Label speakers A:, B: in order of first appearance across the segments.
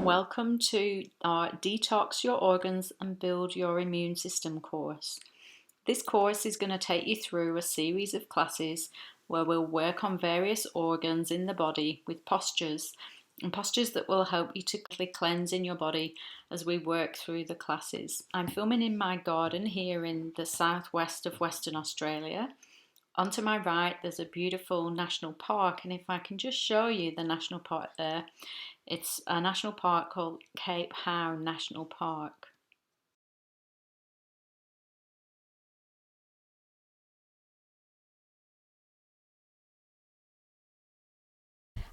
A: Welcome to our Detox Your Organs and Build Your Immune System course. This course is going to take you through a series of classes where we'll work on various organs in the body with postures and postures that will help you to cleanse in your body as we work through the classes. I'm filming in my garden here in the southwest of Western Australia. Onto my right, there's a beautiful national park, and if I can just show you the national park there, it's a national park called Cape Howe National Park.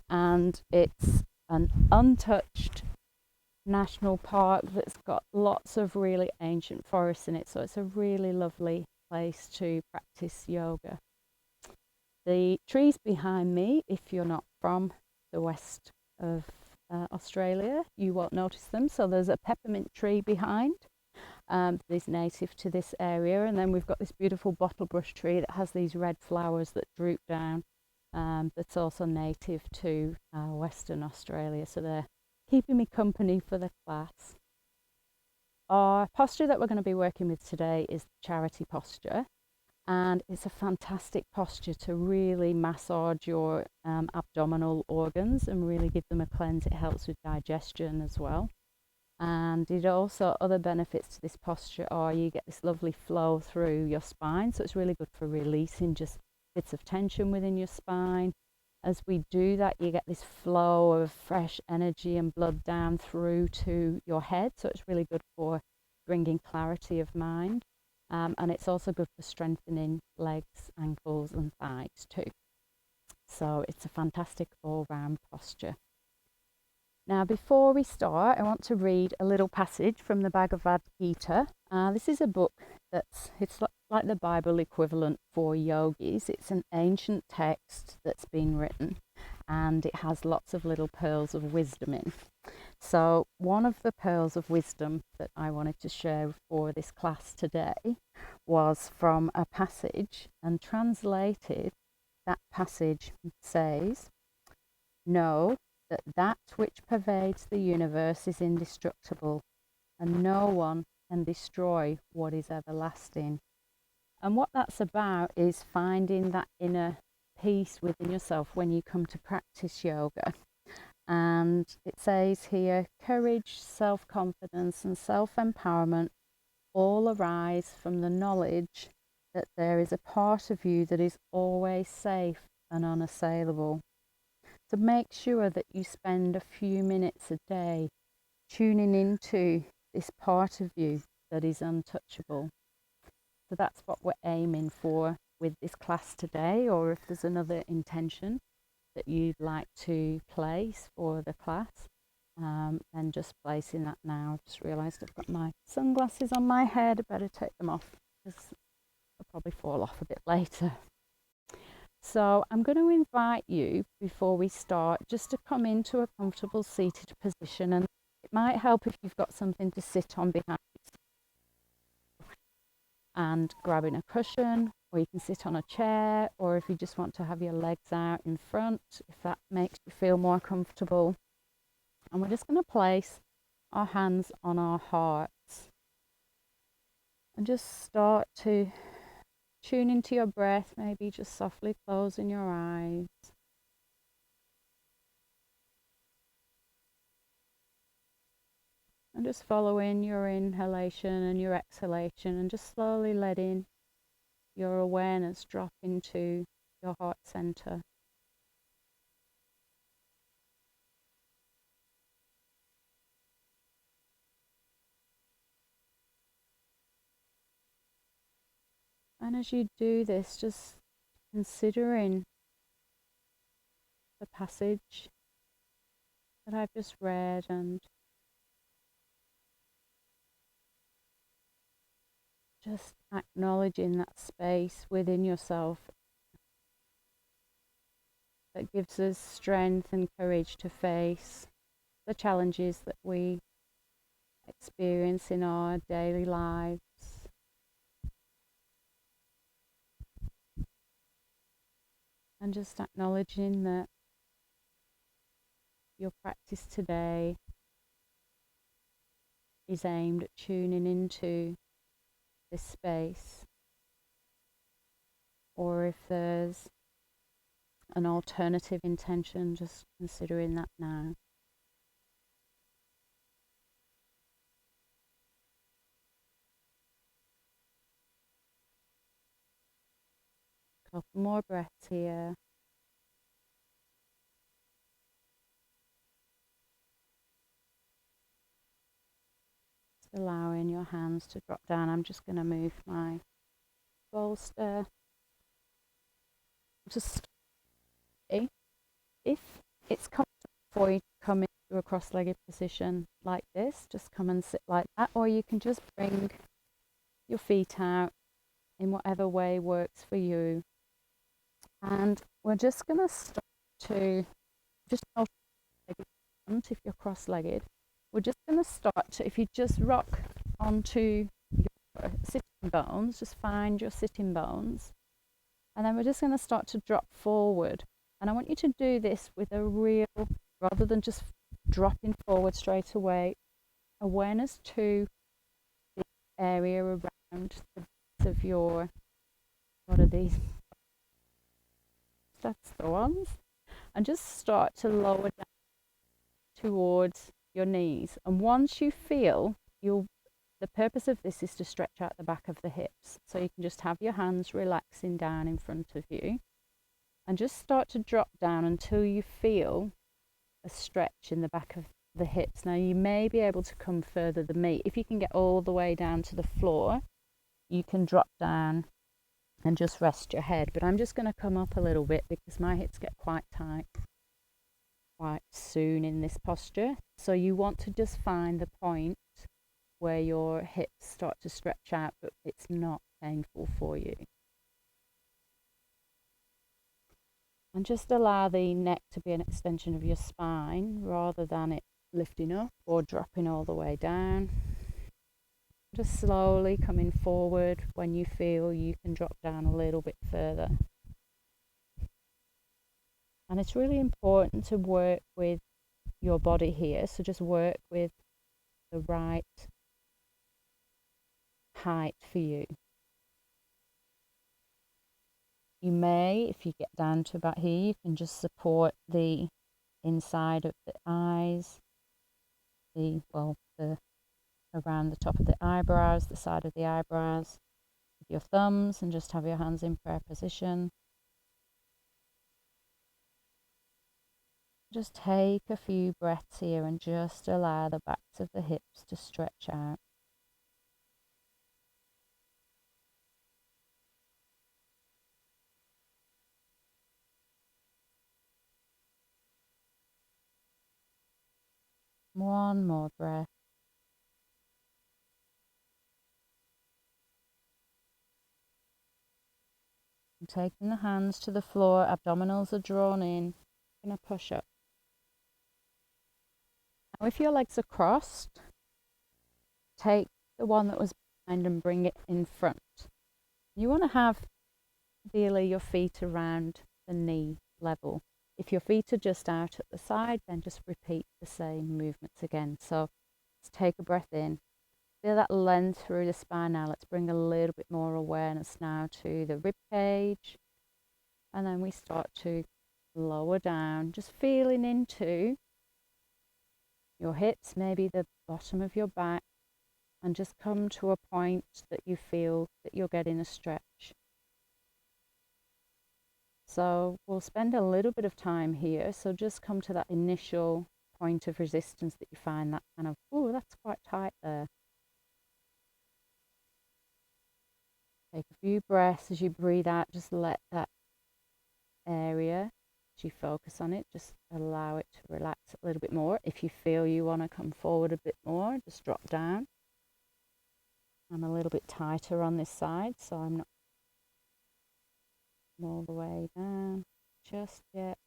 A: And it's an untouched national park that's got lots of really ancient forests in it, so it's a really lovely place to practice yoga. The trees behind me, if you're not from the west of Australia, you won't notice them. So there's a peppermint tree behind that is native to this area, and then we've got this beautiful bottlebrush tree that has these red flowers that droop down, that's also native to Western Australia, so they're keeping me company for the class. Our posture that we're going to be working with today is the charity posture, and it's a fantastic posture to really massage your abdominal organs and really give them a cleanse. It helps with digestion as well. And it also, other benefits to this posture are you get this lovely flow through your spine, so it's really good for releasing just bits of tension within your spine. As we do that, you get this flow of fresh energy and blood down through to your head, so it's really good for bringing clarity of mind. And it's also good for strengthening legs, ankles and thighs too. So it's a fantastic all-round posture. Now, before we start, I want to read a little passage from the Bhagavad Gita. This is a book it's like the Bible equivalent for yogis. It's an ancient text that's been written, and it has lots of little pearls of wisdom in. So one of the pearls of wisdom that I wanted to share for this class today was from a passage, and translated, that passage says, "Know that which pervades the universe is indestructible, and no one can destroy what is everlasting." And what that's about is finding that inner peace within yourself when you come to practice yoga. And it says here, courage, self-confidence and self-empowerment all arise from the knowledge that there is a part of you that is always safe and unassailable. So make sure that you spend a few minutes a day tuning into this part of you that is untouchable. So that's what we're aiming for with this class today, or if there's another intention that you'd like to place for the class, then just placing that now. I've just realised I've got my sunglasses on my head. I better take them off because they'll probably fall off a bit later. So I'm going to invite you, before we start, just to come into a comfortable seated position, and it might help if you've got something to sit on behind you and grabbing a cushion, or you can sit on a chair, or if you just want to have your legs out in front, if that makes you feel more comfortable. And we're just going to place our hands on our hearts and just start to tune into your breath, maybe just softly closing your eyes. And just following your inhalation and your exhalation, and just slowly letting your awareness drop into your heart center. And as you do this, just considering the passage that I've just read, and just acknowledging that space within yourself that gives us strength and courage to face the challenges that we experience in our daily lives. And just acknowledging that your practice today is aimed at tuning into this space, or if there's an alternative intention, just considering that now. Couple more breaths here. Just allowing your hands to drop down. I'm just going to move my bolster. Just if it's comfortable for you to come into a cross-legged position like this, just come and sit like that, or you can just bring your feet out in whatever way works for you. And we're just going to start to just if you're cross-legged, we're just going to start to, if you just rock onto your sitting bones, just find your sitting bones, and then we're just going to start to drop forward. And I want you to do this with a real, rather than just dropping forward straight away, awareness to the area around the base of your, what are these? That's the ones. And just start to lower down towards your knees. And once you feel, the purpose of this is to stretch out the back of the hips. So you can just have your hands relaxing down in front of you and just start to drop down until you feel a stretch in the back of the hips. Now you may be able to come further than me. If you can get all the way down to the floor, you can drop down and just rest your head. But I'm just going to come up a little bit because my hips get quite tight quite soon in this posture. So you want to just find the point where your hips start to stretch out, but it's not painful for you. And just allow the neck to be an extension of your spine rather than it lifting up or dropping all the way down. Just slowly coming forward when you feel you can drop down a little bit further. And it's really important to work with your body here. So just work with the right height for you. You may, if you get down to about here, you can just support the inside of the eyes, around the top of the eyebrows, the side of the eyebrows, with your thumbs, and just have your hands in prayer position. Just take a few breaths here and just allow the backs of the hips to stretch out. One more breath. And taking the hands to the floor, abdominals are drawn in. I'm going to push up. Now if your legs are crossed, take the one that was behind and bring it in front. You want to have ideally your feet around the knee level. If your feet are just out at the side, then just repeat the same movements again. So let's take a breath in. Feel that length through the spine now. Let's bring a little bit more awareness now to the rib cage. And then we start to lower down, just feeling into your hips, maybe the bottom of your back, and just come to a point that you feel that you're getting a stretch. So we'll spend a little bit of time here. So just come to that initial point of resistance that you find that kind of, oh, that's quite tight there. Take a few breaths as you breathe out. Just let that area, as you focus on it, just allow it to relax a little bit more. If you feel you want to come forward a bit more, just drop down. I'm a little bit tighter on this side, so I'm not all the way down just yet.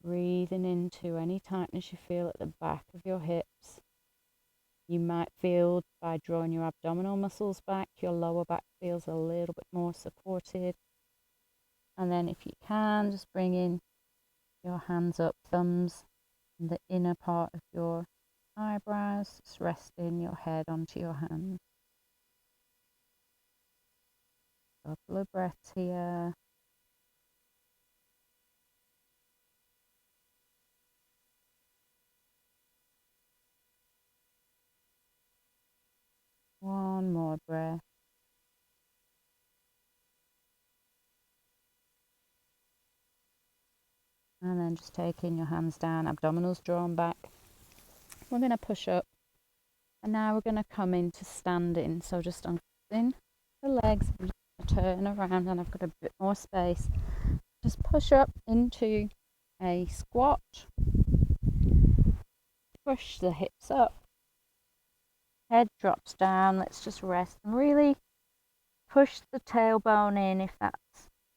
A: Breathing into any tightness you feel at the back of your hips. You might feel by drawing your abdominal muscles back, your lower back feels a little bit more supported. And then if you can, just bring in your hands up, thumbs And the inner part of your eyebrows, just resting your head onto your hands. Couple of breaths here. One more breath. And then just taking your hands down, abdominals drawn back. We're going to push up. And now we're going to come into standing. So just uncrossing the legs. I'm just going to turn around and I've got a bit more space. Just push up into a squat. Push the hips up. Head drops down. Let's just rest and really push the tailbone in if that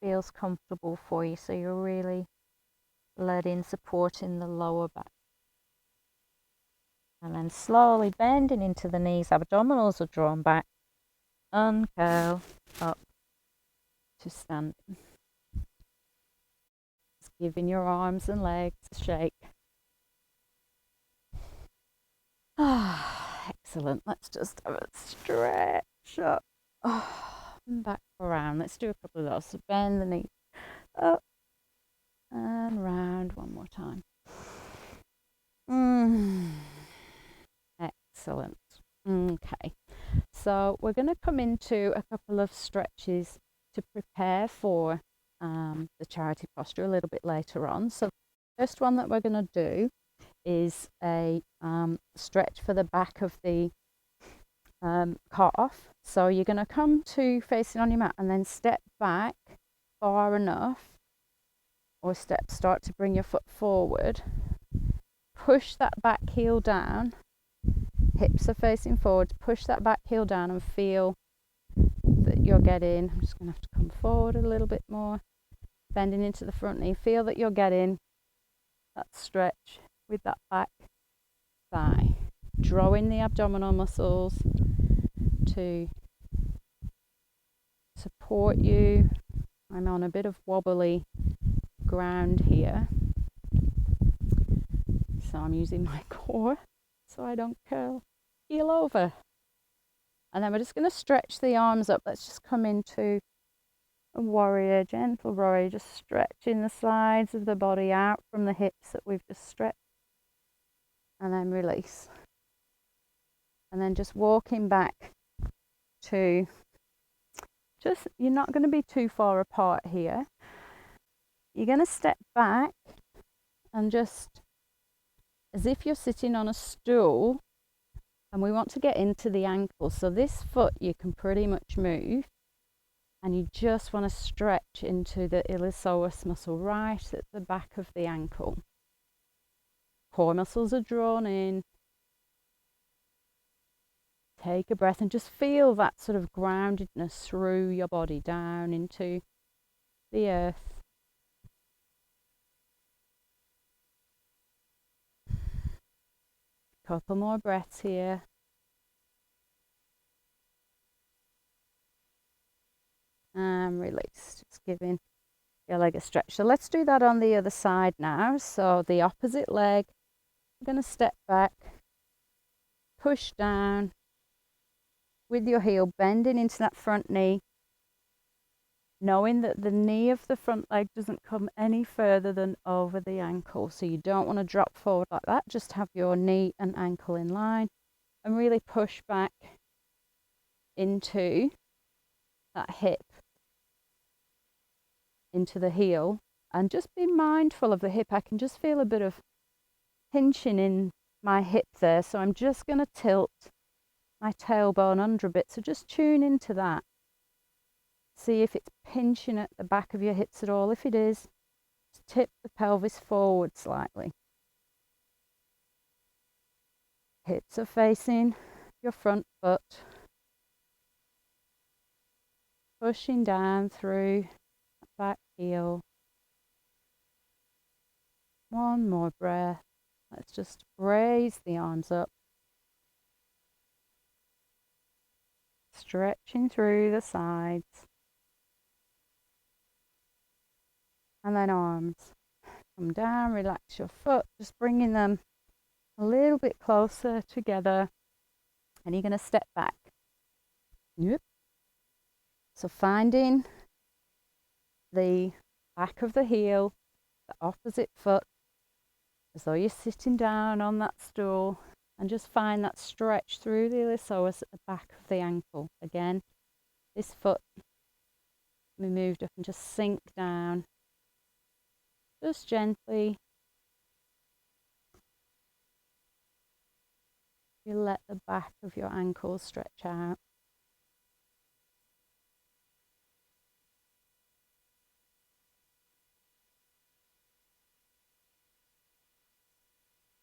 A: feels comfortable for you. So you're really letting support in the lower back. And then slowly bending into the knees, abdominals are drawn back, uncurl up to standing. Just giving your arms and legs a shake. Excellent. Let's just have a stretch up. And back around. Let's do a couple of those. So bend the knees up and round one more time. Excellent. Okay, so we're going to come into a couple of stretches to prepare for the charity posture a little bit later on. So the first one that we're going to do is a stretch for the back of the calf. So you're going to come to facing on your mat and then step back far enough, or start to bring your foot forward. Push that back heel down. Hips are facing forward. Push that back heel down and feel that you're getting, I'm just going to have to come forward a little bit more, bending into the front knee. Feel that you're getting that stretch with that back thigh, drawing the abdominal muscles to support you. I'm on a bit of wobbly ground here, so I'm using my core so I don't keel over. And then we're just going to stretch the arms up. Let's just come into a warrior, gentle warrior, just stretching the sides of the body out from the hips that we've just stretched. And then release. And then just walking back to you're not going to be too far apart here. You're going to step back and just, as if you're sitting on a stool, and we want to get into the ankle. So this foot you can pretty much move, and you just want to stretch into the iliopsoas muscle right at the back of the ankle. Core muscles are drawn in. Take a breath and just feel that sort of groundedness through your body down into the earth. Couple more breaths here. And release. Just giving your leg a stretch. So let's do that on the other side now. So the opposite leg, I'm going to step back, push down with your heel, bending into that front knee, knowing that the knee of the front leg doesn't come any further than over the ankle. So you don't want to drop forward like that. Just have your knee and ankle in line and really push back into that hip, into the heel, and just be mindful of the hip. I can just feel a bit of pinching in my hip there, so I'm just going to tilt my tailbone under a bit. So just tune into that. See if it's pinching at the back of your hips at all. If it is, just tip the pelvis forward slightly. Hips are facing your front foot, pushing down through that back heel. One more breath. Let's just raise the arms up, stretching through the sides, and then arms Come down, relax your foot, just bringing them a little bit closer together. And you're going to step back. Yep. So finding the back of the heel, the opposite foot, as though you're sitting down on that stool, and just find that stretch through the iliopsoas at the back of the ankle. Again, this foot we moved up and just sink down, just gently. You let the back of your ankle stretch out.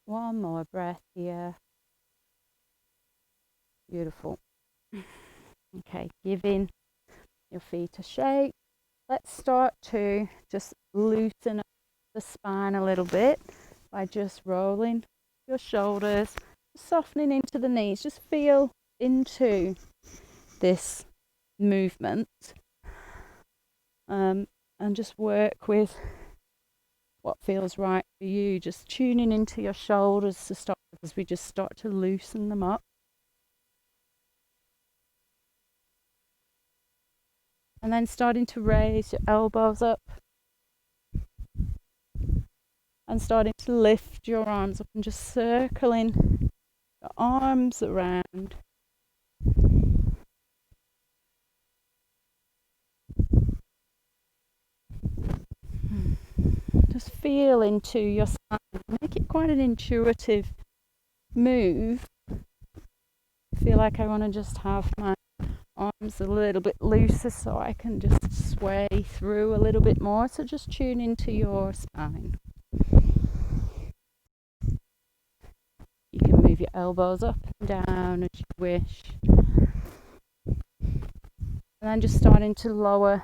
A: One more breath here. Beautiful. Okay, giving your feet a shake. Let's start to just loosen up the spine a little bit by just rolling your shoulders, softening into the knees. Just feel into this movement, and just work with what feels right for you. Just tuning into your shoulders to start, as we just start to loosen them up. And then starting to raise your elbows up and starting to lift your arms up and just circling your arms around. Just feel into your spine. Make it quite an intuitive move. I feel like I want to just have my arms a little bit looser so I can just sway through a little bit more. So just tune into your spine. You can move your elbows up and down as you wish. And then just starting to lower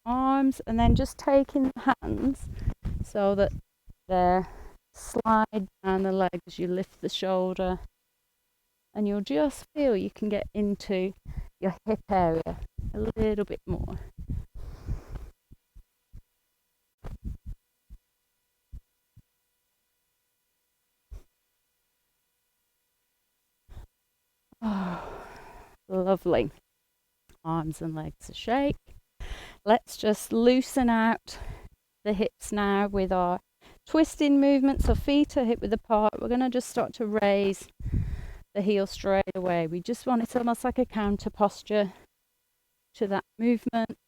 A: arms, and then just taking the hands so that they slide down the leg as you lift the shoulder. And you'll just feel you can get into your hip area a little bit more. Oh, lovely. Arms and legs a shake. Let's just loosen out the hips now with our twisting movements. So feet are hip width apart. We're going to just start to raise the heel straight away. We just want it almost like a counter posture to that movement.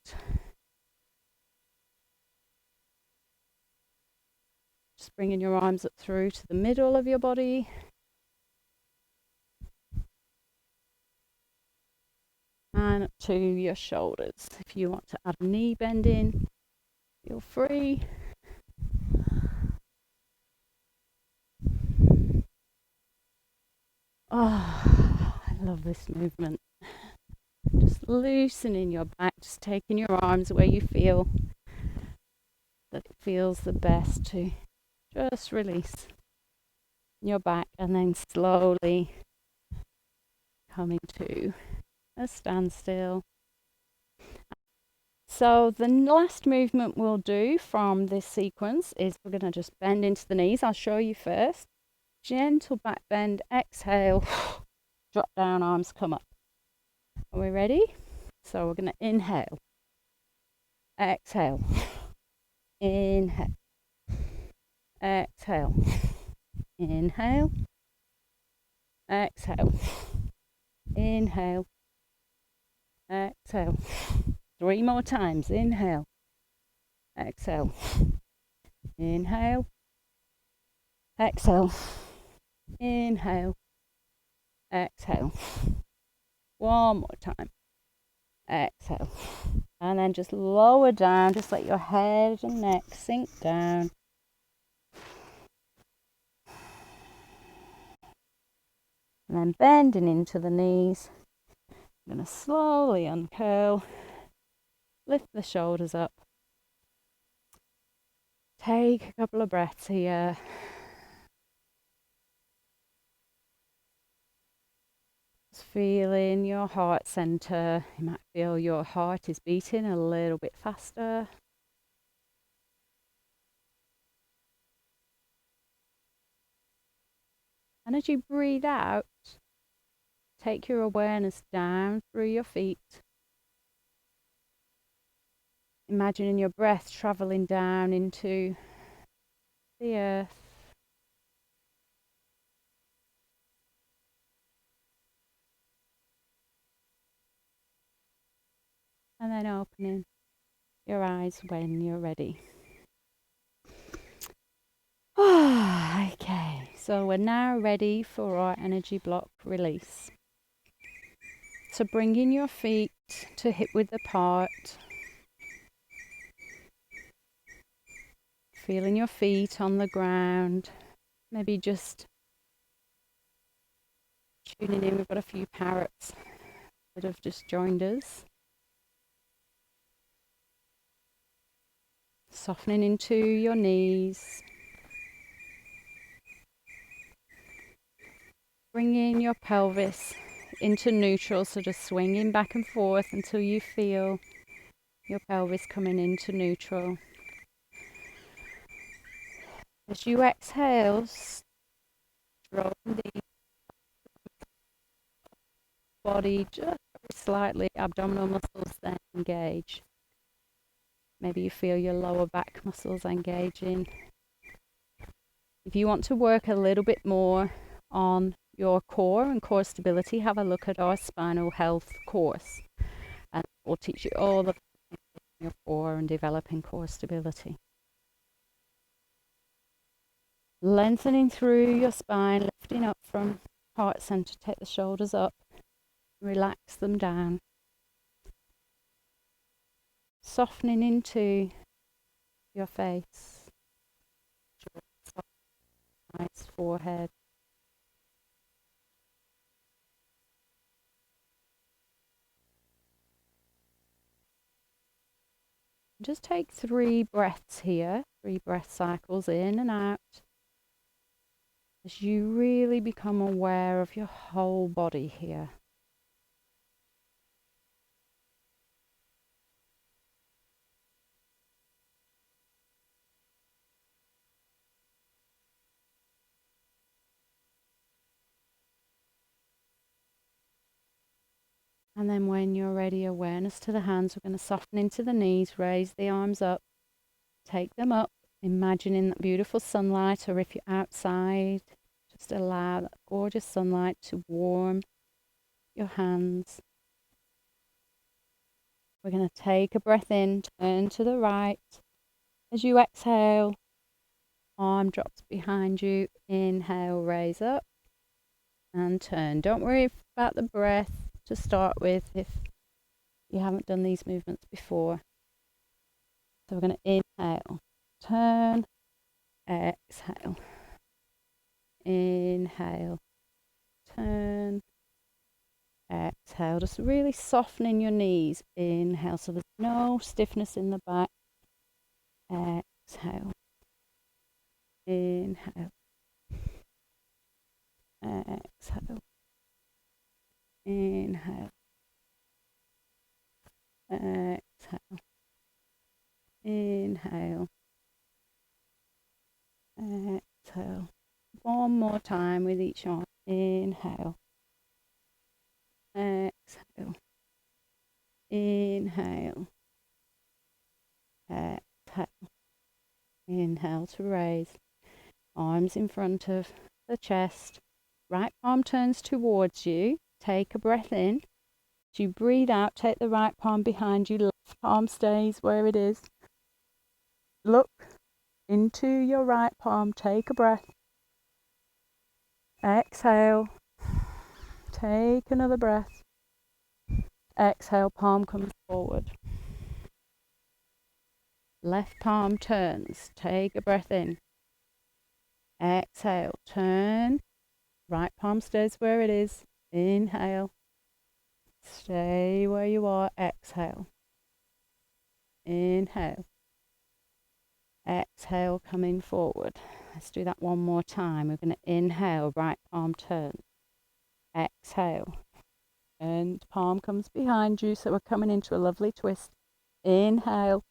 A: Just bringing your arms up through to the middle of your body. And up to your shoulders. If you want to add a knee bend in, feel free. Oh, I love this movement. Just loosening your back, just taking your arms where you feel that it feels the best to just release your back, and then slowly coming to a standstill. So the last movement we'll do from this sequence is we're going to just bend into the knees. I'll show you first. Gentle back bend, exhale, drop down, arms come up. Are we ready? So we're going to inhale, exhale, inhale, exhale, inhale, exhale, inhale, exhale. 3 more times. Inhale, exhale, inhale, exhale, inhale, exhale. 1 more time. Exhale. And then just lower down. Just let your head and neck sink down. And then bending into the knees. I'm going to slowly uncurl. Lift the shoulders up. Take a couple of breaths here. Just feeling your heart center. You might feel your heart is beating a little bit faster. And as you breathe out, take your awareness down through your feet. Imagining your breath traveling down into the earth. And then opening your eyes when you're ready. Okay, so we're now ready for our energy block release. So bringing your feet to hip width apart. Feeling your feet on the ground. Maybe just tuning in. We've got a few parrots that have just joined us. Softening into your knees. Bringing your pelvis into neutral, so just swinging back and forth until you feel your pelvis coming into neutral. As you exhale, strong the body just slightly, abdominal muscles then engage. Maybe you feel your lower back muscles engaging. If you want to work a little bit more on your core and core stability, have a look at our spinal health course, and we'll teach you all the your core and developing core stability. Lengthening through your spine, lifting up from heart center, take the shoulders up, relax them down. Softening into your face, eyes, forehead. Just take 3 breaths here, 3 breath cycles in and out, as you really become aware of your whole body here. And then when you're ready, awareness to the hands. We're going to soften into the knees, raise the arms up, take them up, imagining that beautiful sunlight, or if you're outside, just allow that gorgeous sunlight to warm your hands. We're going to take a breath in, turn to the right. As you exhale, arm drops behind you. Inhale, raise up and turn. Don't worry about the breath to start with if you haven't done these movements before. So we're going to inhale, turn, exhale, inhale, turn, exhale. Just really softening your knees. Inhale, so there's no stiffness in the back. Exhale, inhale, exhale, inhale, exhale, inhale, exhale. One more time with each arm. Inhale, exhale, inhale, exhale. Inhale to raise. Arms in front of the chest. Right palm turns towards you. Take a breath in. As you breathe out, take the right palm behind you. Left palm stays where it is. Look into your right palm. Take a breath. Exhale. Take another breath. Exhale, palm comes forward. Left palm turns. Take a breath in. Exhale, turn. Right palm stays where it is. Inhale. Stay where you are. Exhale. Inhale. Exhale, coming forward. Let's do that one more time. We're going to inhale, right palm turns. Exhale. And palm comes behind you, so we're coming into a lovely twist. Inhale.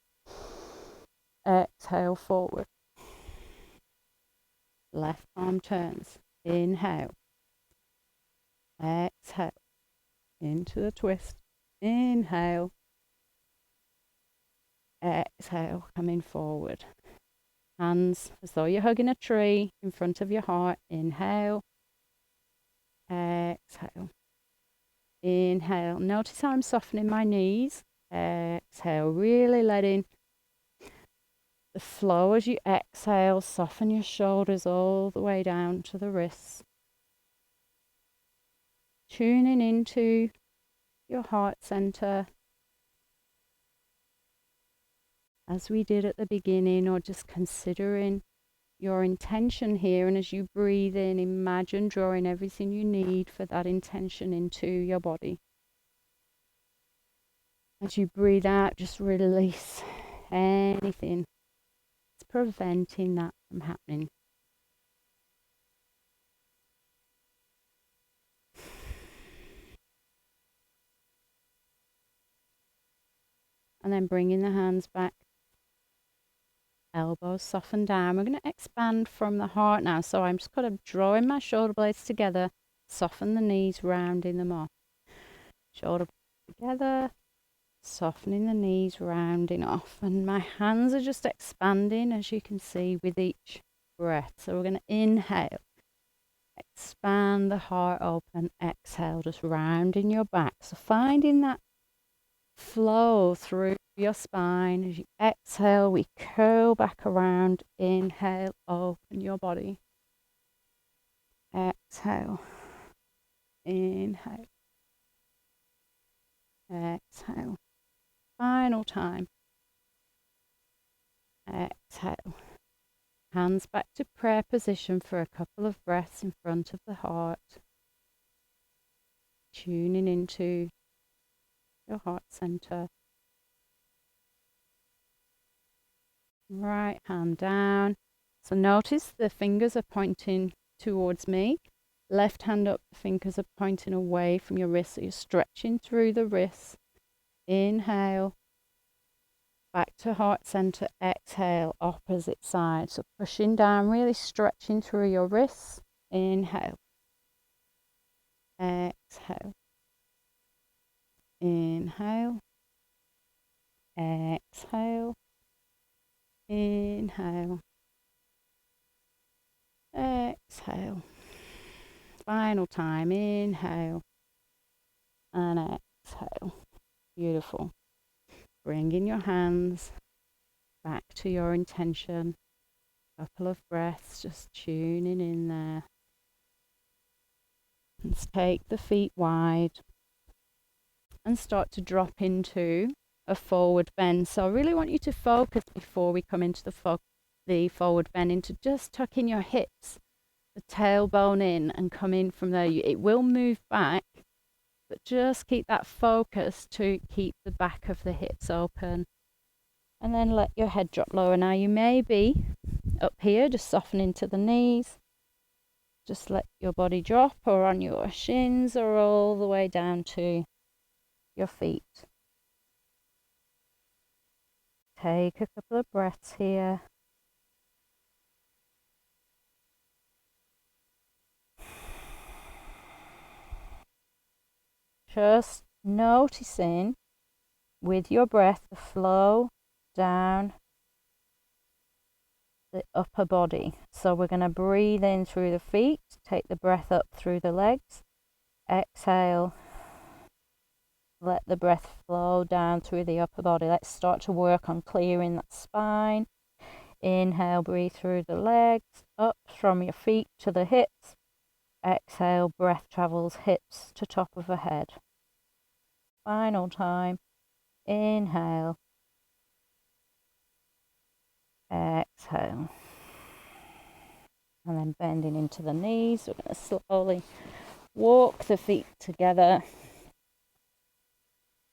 A: Exhale, forward. Left palm turns. Inhale. Exhale. Into the twist. Inhale. Exhale. Coming forward. Hands as though you're hugging a tree in front of your heart. Inhale. Exhale. Inhale. Notice how I'm softening my knees. Exhale. Really letting the flow as you exhale. Soften your shoulders all the way down to the wrists. Tuning into your heart center as we did at the beginning, or just considering your intention here. And as you breathe in, imagine drawing everything you need for that intention into your body. As you breathe out, just release anything that's preventing that from happening. And then bringing the hands back. Elbows soften down. We're going to expand from the heart now. So I'm just kind of drawing my shoulder blades together. Soften the knees, rounding them off. Shoulder together. Softening the knees, rounding off. And my hands are just expanding, as you can see, with each breath. So we're going to inhale. Expand the heart open. Exhale, just rounding your back. So finding that flow through your spine. As you exhale, we curl back around. Inhale, open your body. Exhale. Inhale. Exhale. Final time. Exhale. Hands back to prayer position for a couple of breaths in front of the heart. Tuning into your heart center. Right hand down. So notice the fingers are pointing towards me. Left hand up, the fingers are pointing away from your wrist. So you're stretching through the wrists. Inhale. Back to heart center. Exhale, opposite side. So pushing down, really stretching through your wrists. Inhale. Exhale. Inhale. Exhale. Inhale. Exhale. Final time. Inhale. And exhale. Beautiful. Bringing your hands back to your intention. Couple of breaths, just tuning in there. Let's take the feet wide and start to drop into a forward bend. So I really want you to focus before we come into the forward bend, into just tucking your hips, the tailbone in, and come in from there. It will move back, but just keep that focus to keep the back of the hips open. And then let your head drop lower. Now you may be up here, just soften into the knees. Just let your body drop, or on your shins, or all the way down to your feet. Take a couple of breaths here. Just noticing with your breath the flow down the upper body. So we're going to breathe in through the feet, take the breath up through the legs, exhale, let the breath flow down through the upper body. Let's start to work on clearing that spine. Inhale, breathe through the legs, up from your feet to the hips. Exhale, breath travels hips to top of the head. Final time. Inhale. Exhale. And then bending into the knees. We're going to slowly walk the feet together.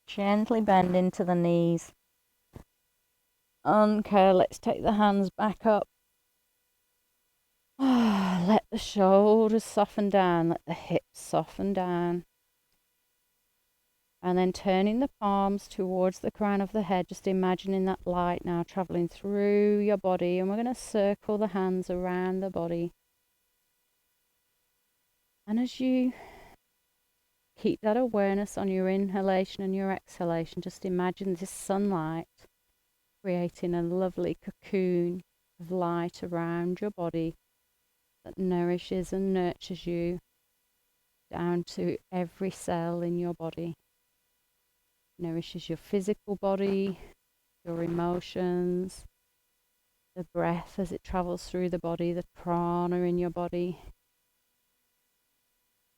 A: Gently bend into the knees. Uncurl. Let's take the hands back up. Let the shoulders soften down. Let the hips soften down. And then turning the palms towards the crown of the head. Just imagining that light now traveling through your body. And we're going to circle the hands around the body. And as you keep that awareness on your inhalation and your exhalation, just imagine this sunlight creating a lovely cocoon of light around your body that nourishes and nurtures you down to every cell in your body. Nourishes your physical body, your emotions, the breath as it travels through the body, the prana in your body,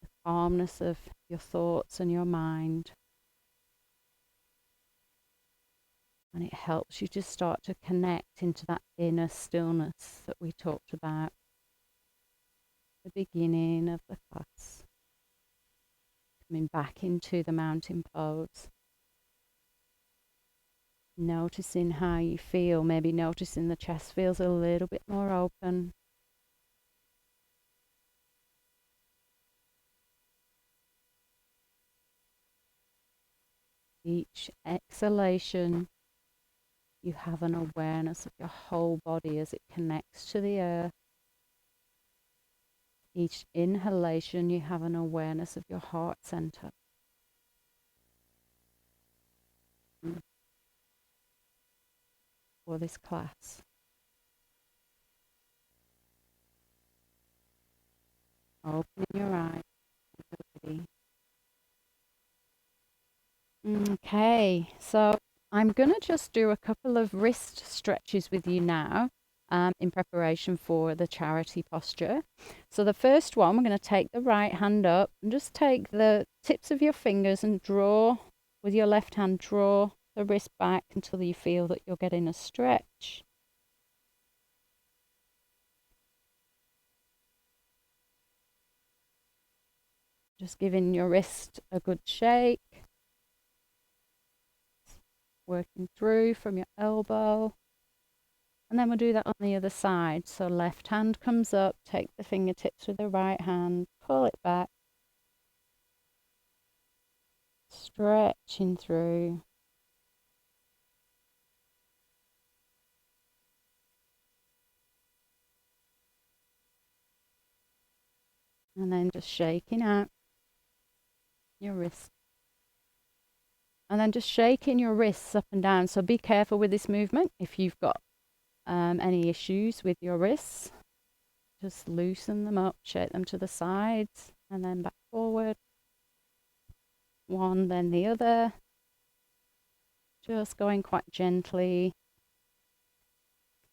A: the calmness of your thoughts and your mind. And it helps you to start to connect into that inner stillness that we talked about at the beginning of the class. Coming back into the mountain pose. Noticing how you feel, maybe noticing the chest feels a little bit more open. Each exhalation, you have an awareness of your whole body as it connects to the earth. Each inhalation, you have an awareness of your heart center. For this class. Opening your eyes. Okay, so I'm going to just do a couple of wrist stretches with you now in preparation for the charity posture. So the first one, we're going to take the right hand up and just take the tips of your fingers and draw with your left hand, draw the wrist back until you feel that you're getting a stretch. Just giving your wrist a good shake. Working through from your elbow. And then we'll do that on the other side. So left hand comes up, take the fingertips with the right hand, pull it back. Stretching through. And then just shaking out your wrist. And then just shaking your wrists up and down. So be careful with this movement. If you've got any issues with your wrists, just loosen them up, shake them to the sides, and then back forward. One, then the other. Just going quite gently.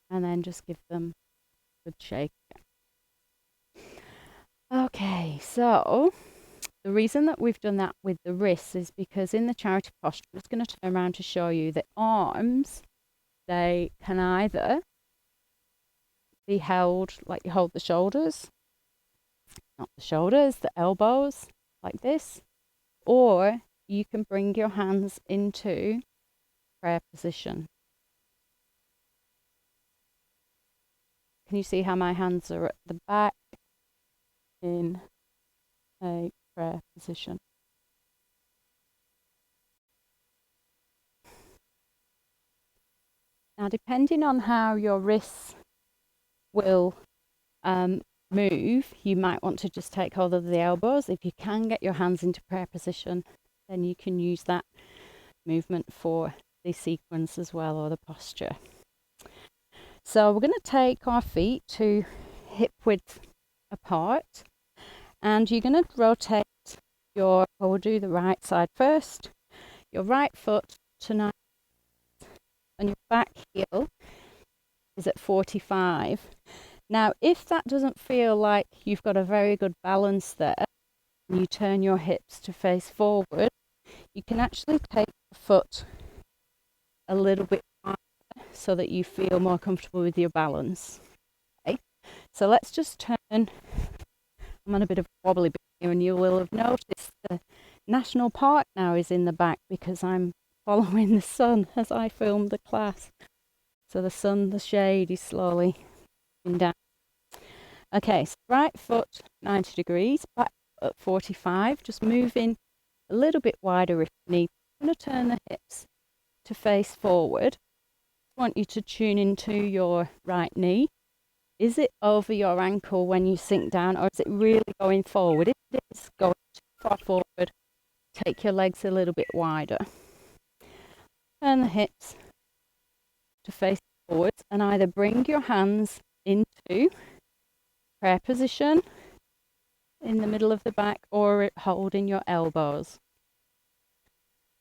A: And then just give them a good shake. Okay, so the reason that we've done that with the wrists is because in the charity posture, I'm just going to turn around to show you the arms, they can either be held like you hold the shoulders, not the shoulders, the elbows, like this, or you can bring your hands into prayer position. Can you see how my hands are at the back in a prayer position? Now, depending on how your wrists will move, you might want to just take hold of the elbows. If you can get your hands into prayer position, then you can use that movement for the sequence as well, or the posture. So we're going to take our feet to hip width apart, and you're going to rotate we'll do the right side first, your right foot to 90, and your back heel is at 45. Now, if that doesn't feel like you've got a very good balance there, and you turn your hips to face forward, you can actually take the foot a little bit wider so that you feel more comfortable with your balance. Okay, so let's just turn. I'm on a bit of a wobbly bit here, and you will have noticed the national park now is in the back because I'm following the sun as I film the class. So the shade is slowly coming down. Okay, so right foot 90 degrees, back at 45, just moving a little bit wider if you need. I'm going to turn the hips to face forward. I want you to tune into your right knee. Is it over your ankle when you sink down, or is it really going forward? If it's going too far forward, take your legs a little bit wider. Turn the hips to face forwards and either bring your hands into prayer position in the middle of the back or holding your elbows.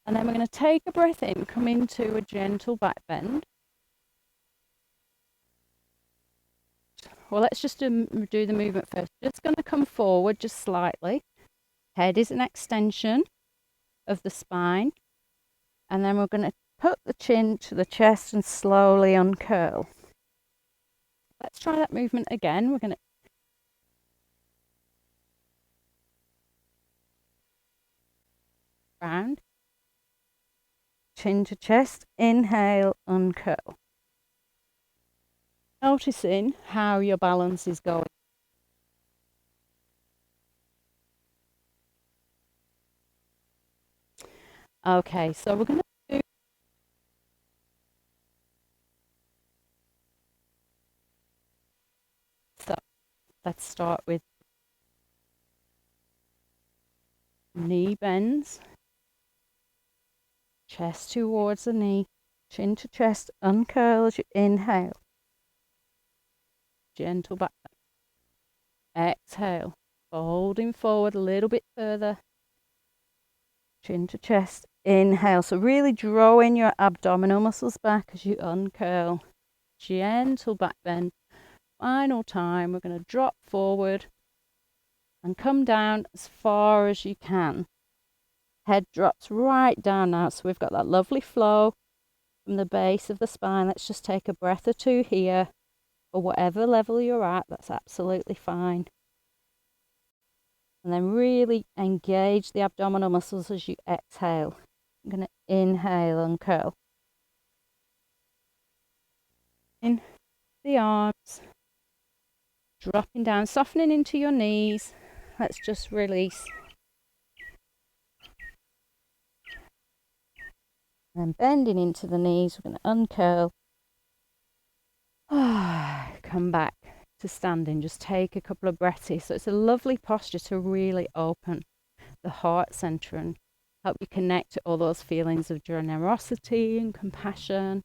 A: And then we're going to take a breath in, come into a gentle back bend. Well, let's just do the movement first. Just going to come forward just slightly. Head is an extension of the spine. And then we're going to put the chin to the chest and slowly uncurl. Let's try that movement again. We're going to round, chin to chest, inhale, uncurl. Noticing how your balance is going. Okay, so we're going to do so. Let's start with knee bends, chest towards the knee, chin to chest, uncurl as you inhale. Gentle back bend. Exhale, folding forward a little bit further. Chin to chest, inhale. So really drawing your abdominal muscles back as you uncurl. Gentle back bend. Final time, we're going to drop forward and come down as far as you can. Head drops right down now, so we've got that lovely flow from the base of the spine. Let's just take a breath or two here, or whatever level you're at, that's absolutely fine. And then really engage the abdominal muscles as you exhale. I'm going to inhale and curl. In the arms, dropping down, softening into your knees. Let's just release. And then bending into the knees, we're going to uncurl. Come back to standing. Just take a couple of breaths here. So it's a lovely posture to really open the heart center and help you connect to all those feelings of generosity and compassion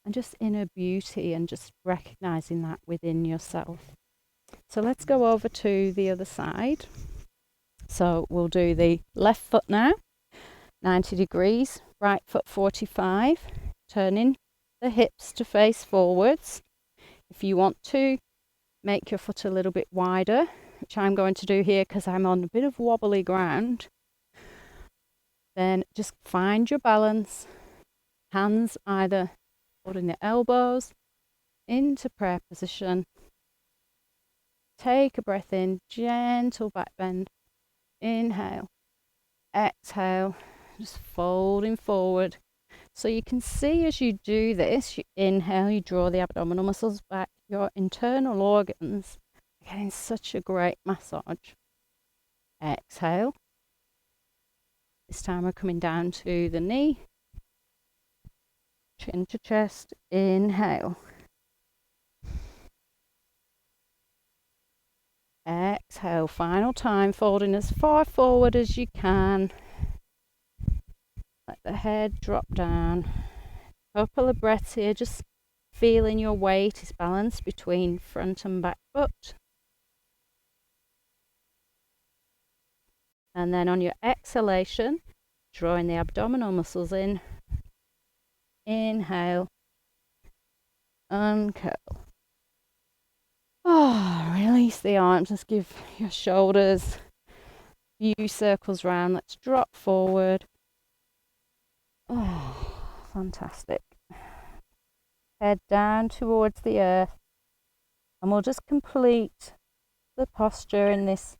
A: and just inner beauty, and just recognizing that within yourself. So let's go over to the other side. So we'll do the left foot now, 90 degrees, right foot 45, turning the hips to face forwards. If you want to make your foot a little bit wider, which I'm going to do here because I'm on a bit of wobbly ground, then just find your balance. Hands either holding the elbows into prayer position. Take a breath in, gentle back bend. Inhale, exhale, just folding forward. So you can see as you do this, you inhale, you draw the abdominal muscles back, your internal organs are getting such a great massage. Exhale. This time we're coming down to the knee, chin to chest, inhale. Exhale, final time, folding as far forward as you can. Let the head drop down. Couple of breaths here, just feeling your weight is balanced between front and back foot. And then on your exhalation, drawing the abdominal muscles in. Inhale, uncurl. Release the arms, just give your shoulders a few circles round. Let's drop forward. Fantastic. Head down towards the earth, and we'll just complete the posture in this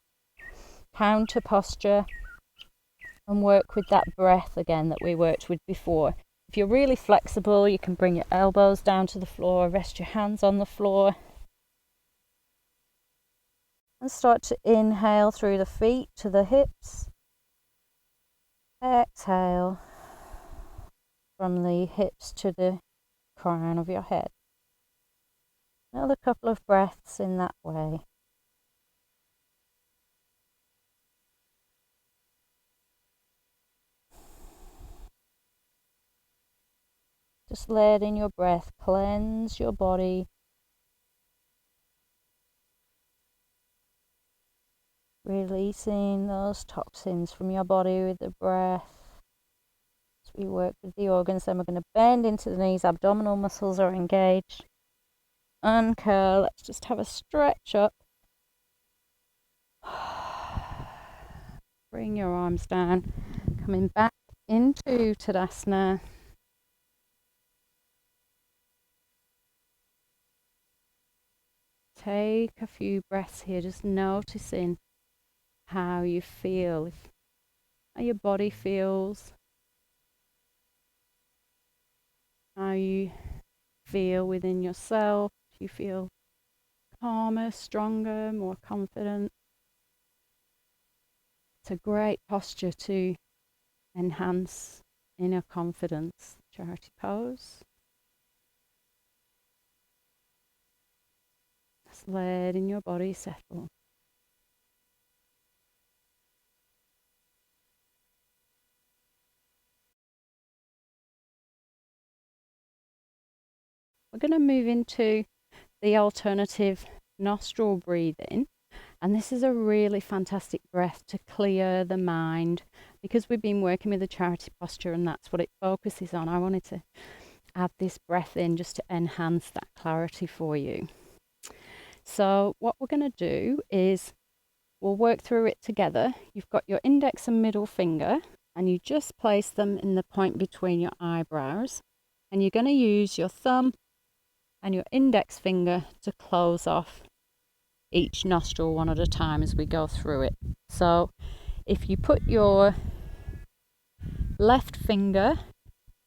A: counter posture and work with that breath again that we worked with before. If you're really flexible, you can bring your elbows down to the floor, rest your hands on the floor, and start to inhale through the feet to the hips. Exhale from the hips to the crown of your head. Another couple of breaths in that way. Just letting your breath cleanse your body. Releasing those toxins from your body with the breath. As we work with the organs, then we're going to bend into the knees. Abdominal muscles are engaged. Uncurl. Let's just have a stretch up. Bring your arms down. Coming back into Tadasana. Take a few breaths here, just noticing how you feel, how your body feels, how you feel within yourself. Do you feel calmer, stronger, more confident? It's a great posture to enhance inner confidence. Charity pose. Just letting your body settle. We're going to move into the alternative nostril breathing, and this is a really fantastic breath to clear the mind, because we've been working with the charity posture and that's what it focuses on. I wanted to add this breath in just to enhance that clarity for you. So what we're going to do is we'll work through it together. You've got your index and middle finger, and you just place them in the point between your eyebrows, and you're going to use your thumb and your index finger to close off each nostril one at a time as we go through it. So if you put your left finger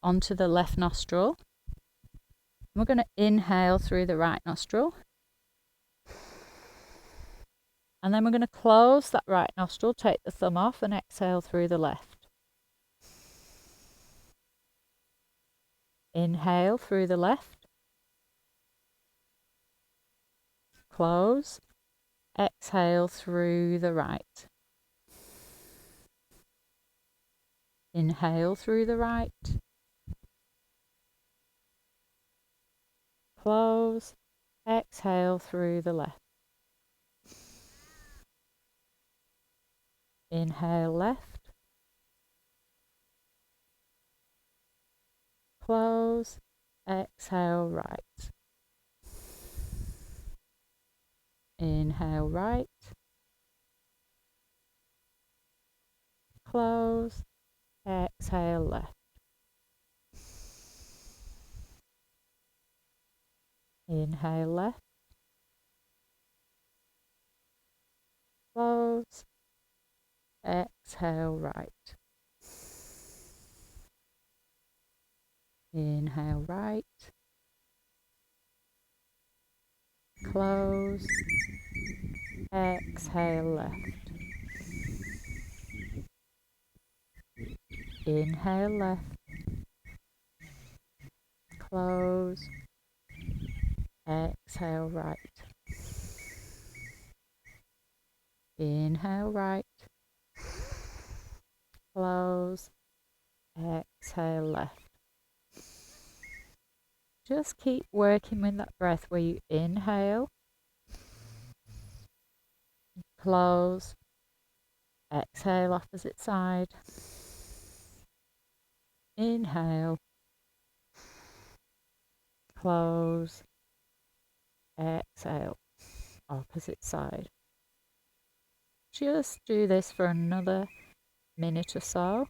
A: onto the left nostril, we're going to inhale through the right nostril, and then we're going to close that right nostril, take the thumb off and exhale through the left. Inhale through the left, close, exhale through the right. Inhale through the right, close, exhale through the left. Inhale left, close, exhale right. Inhale right, close, exhale left. Inhale left, close, exhale right. Inhale right, close, exhale left. Inhale left, close, exhale right. Inhale right, close, exhale left. Just keep working with that breath where you inhale, close, exhale opposite side. Inhale, close, exhale, opposite side. Just do this for another minute or so.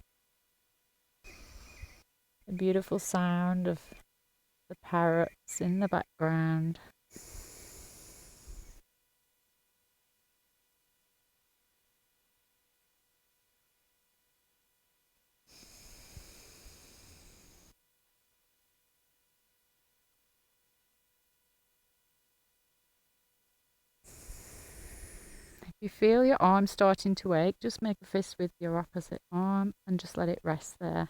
A: The beautiful sound of the parrots in the background. If you feel your arm starting to ache, just make a fist with your opposite arm and just let it rest there.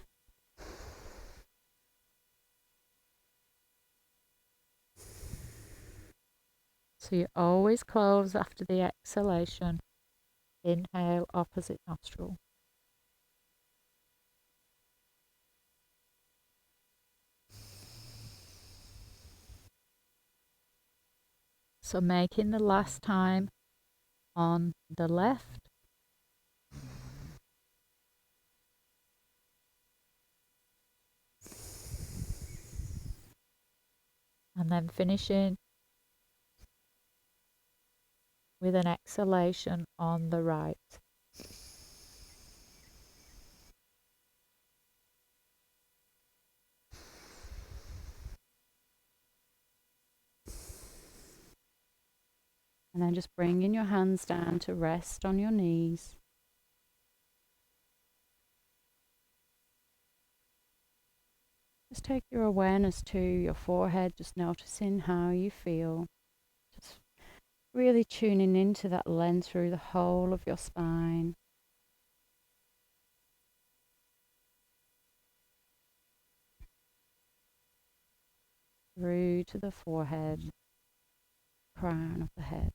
A: So you always close after the exhalation. Inhale, opposite nostril. So making the last time on the left. And then finishing with an exhalation on the right. And then just bringing your hands down to rest on your knees. Just take your awareness to your forehead, just noticing how you feel. Just really tuning into that length through the whole of your spine. Through to the forehead, crown of the head.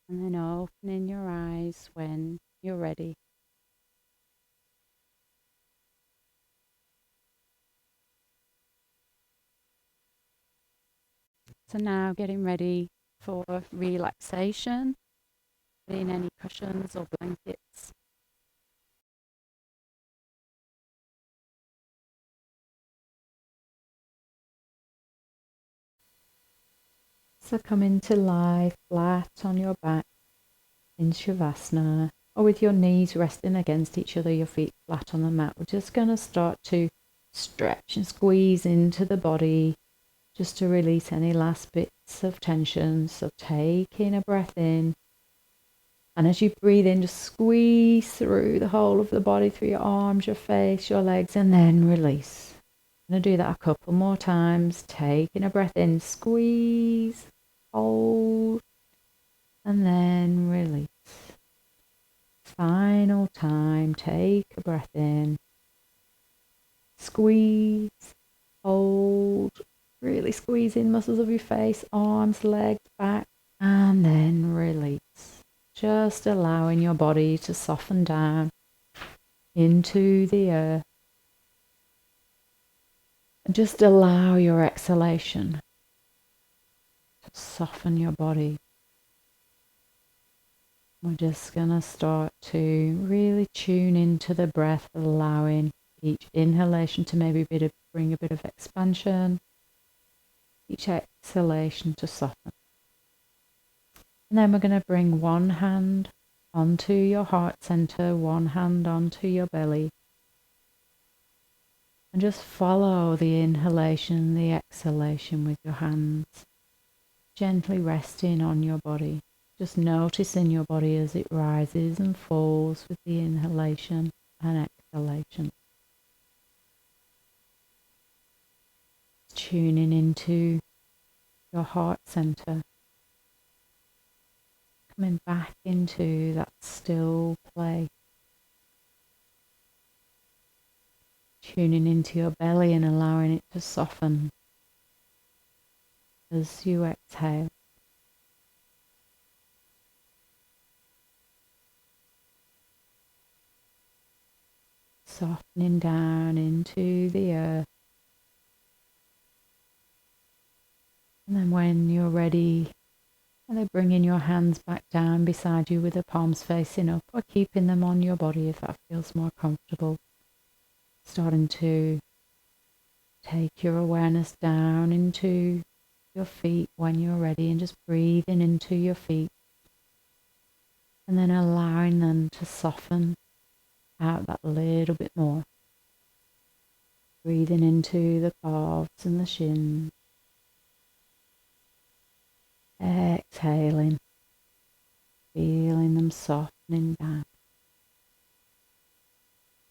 A: And then opening your eyes when you're ready. So now getting ready for relaxation, in any cushions or blankets. So come into lie flat on your back in Shavasana, or with your knees resting against each other, your feet flat on the mat. We're just going to start to stretch and squeeze into the body, just to release any last bits of tension. So taking a breath in, and as you breathe in, just squeeze through the whole of the body, through your arms, your face, your legs, and then release. I'm going to do that a couple more times. Taking a breath in, squeeze, hold, and then release. Final time, take a breath in, squeeze, hold, really squeeze in muscles of your face, arms, legs, back, and then release. Just allowing your body to soften down into the earth. Just allow your exhalation to soften your body. We're just going to start to really tune into the breath, allowing each inhalation to maybe bring a bit of expansion, each exhalation to soften. And then we're going to bring one hand onto your heart center, one hand onto your belly, and just follow the inhalation, the exhalation with your hands, gently resting on your body. Just noticing your body as it rises and falls with the inhalation and exhalation. Tuning into your heart center. Coming back into that still place. Tuning into your belly and allowing it to soften as you exhale. Softening down into the earth. And then when you're ready, bringing your hands back down beside you with the palms facing up, or keeping them on your body if that feels more comfortable. Starting to take your awareness down into your feet when you're ready, and just breathing into your feet. And then allowing them to soften out that little bit more. Breathing into the calves and the shins. Exhaling, feeling them softening down.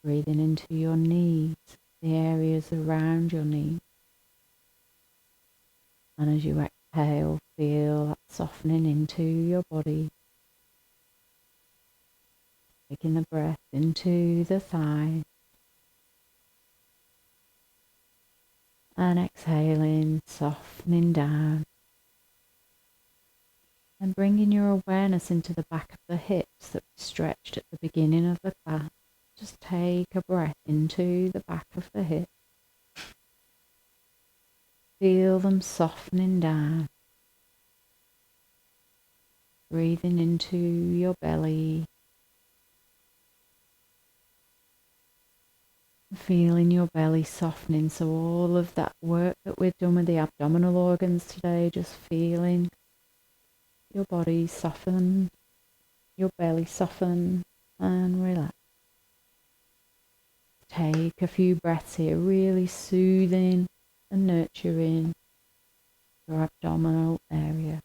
A: Breathing into your knees, the areas around your knees. And as you exhale, feel that softening into your body. Taking the breath into the thighs. And exhaling, softening down. And bringing your awareness into the back of the hips that we stretched at the beginning of the class. Just take a breath into the back of the hip. Feel them softening down. Breathing into your belly. Feeling your belly softening. So all of that work that we've done with the abdominal organs today, just feeling your body soften, your belly soften and relax. Take a few breaths here, really soothing and nurturing your abdominal area.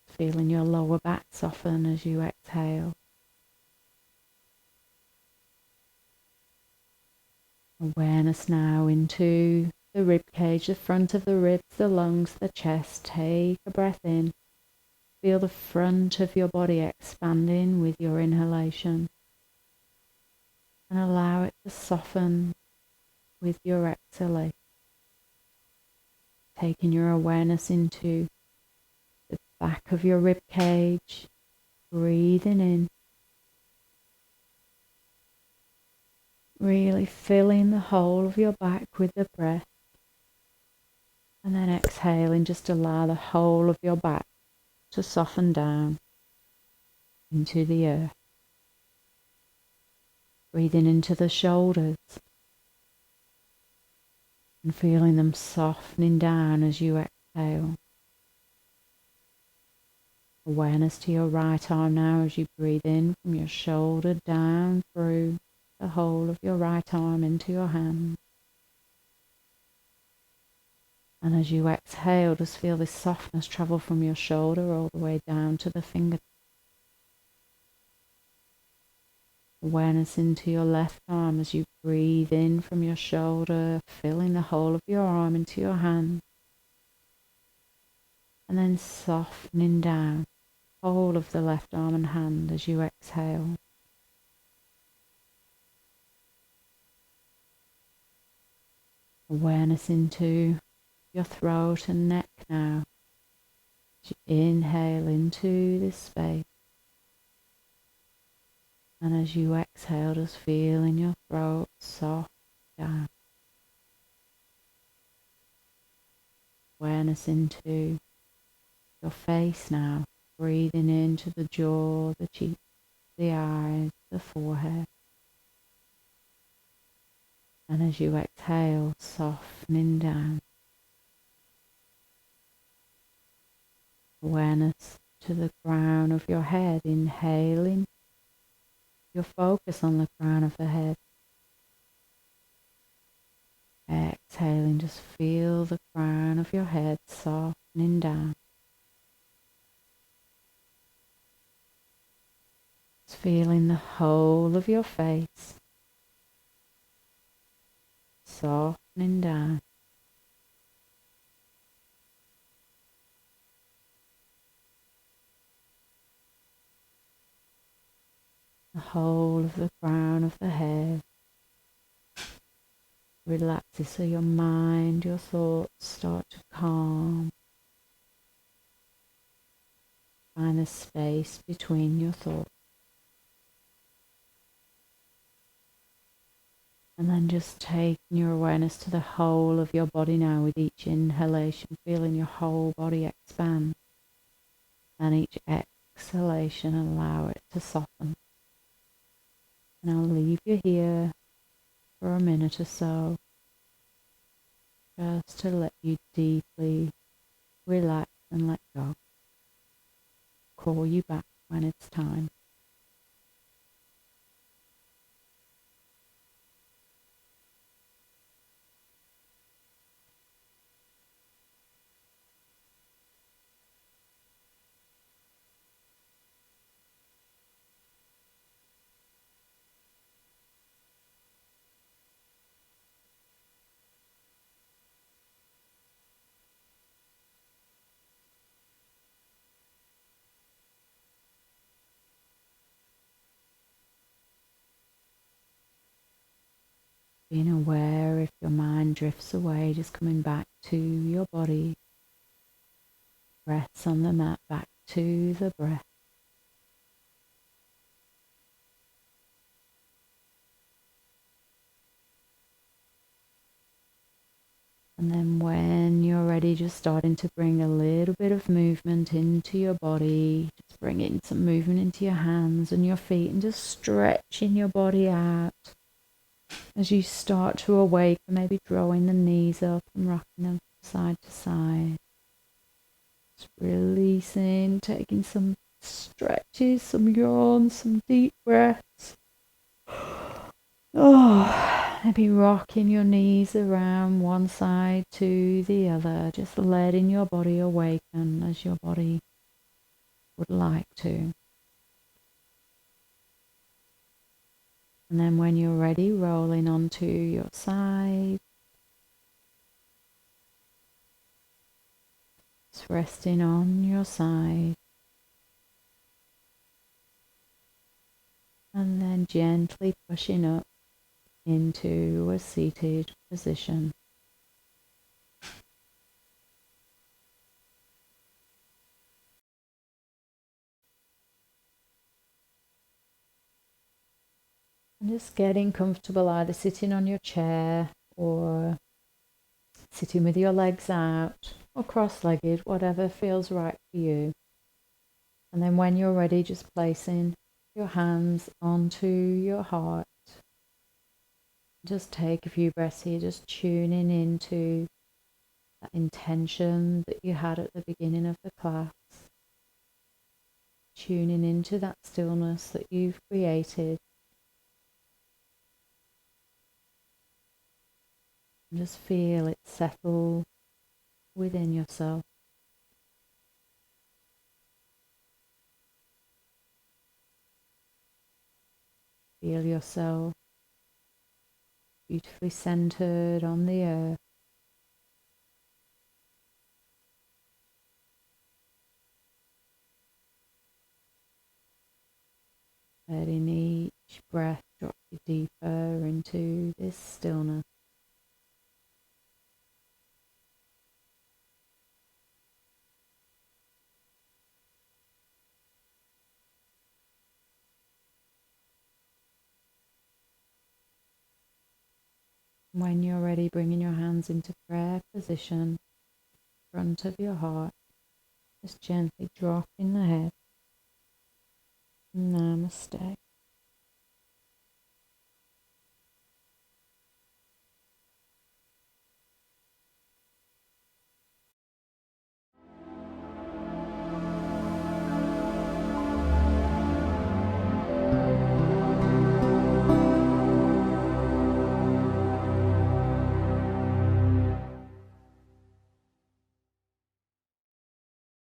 A: Feeling your lower back soften as you exhale. Awareness now into the rib cage, the front of the ribs, the lungs, the chest. Take a breath in. Feel the front of your body expanding with your inhalation. And allow it to soften with your exhalation. Taking your awareness into the back of your rib cage. Breathing in. Really filling the whole of your back with the breath. And then exhaling, just allow the whole of your back to soften down into the earth. Breathing into the shoulders and feeling them softening down as you exhale. Awareness to your right arm now as you breathe in from your shoulder down through the whole of your right arm into your hand. And as you exhale, just feel this softness travel from your shoulder all the way down to the fingertips. Awareness into your left arm as you breathe in from your shoulder, filling the whole of your arm into your hand. And then softening down whole of the left arm and hand as you exhale. Awareness into your throat and neck now. As you inhale into this space. And as you exhale, just feeling your throat soft down. Awareness into your face now. Breathing into the jaw, the cheeks, the eyes, the forehead. And as you exhale, softening down. Awareness to the crown of your head. Inhaling. Your focus on the crown of the head. Exhaling, just feel the crown of your head softening down. Just feeling the whole of your face softening down. The whole of the crown of the head relaxes so your mind, your thoughts start to calm. Find the space between your thoughts. And then just taking your awareness to the whole of your body now with each inhalation, feeling your whole body expand. And each exhalation, allow it to soften. And I'll leave you here for a minute or so, just to let you deeply relax and let go. Call you back when it's time. being aware if your mind drifts away, just coming back to your body, breaths on the mat, back to the breath. And then when you're ready, just starting to bring a little bit of movement into your body. Just bringing some movement into your hands and your feet and just stretching your body out as you start to awaken, maybe drawing the knees up and rocking them side to side. Just releasing, taking some stretches, some yawns, some deep breaths. Oh, maybe rocking your knees around one side to the other, just letting your body awaken as your body would like to. And then when you're ready, rolling onto your side. Just resting on your side. And then gently pushing up into a seated position. And just getting comfortable, either sitting on your chair or sitting with your legs out or cross-legged, whatever feels right for you. And then when you're ready, just placing your hands onto your heart. Just take a few breaths here, just tuning into that intention that you had at the beginning of the class. Tuning into that stillness that you've created. And just feel it settle within yourself. Feel yourself beautifully centered on the earth. Letting each breath drop you deeper into this stillness. When you're ready, bringing your hands into prayer position in front of your heart. Just gently dropping the head. Namaste.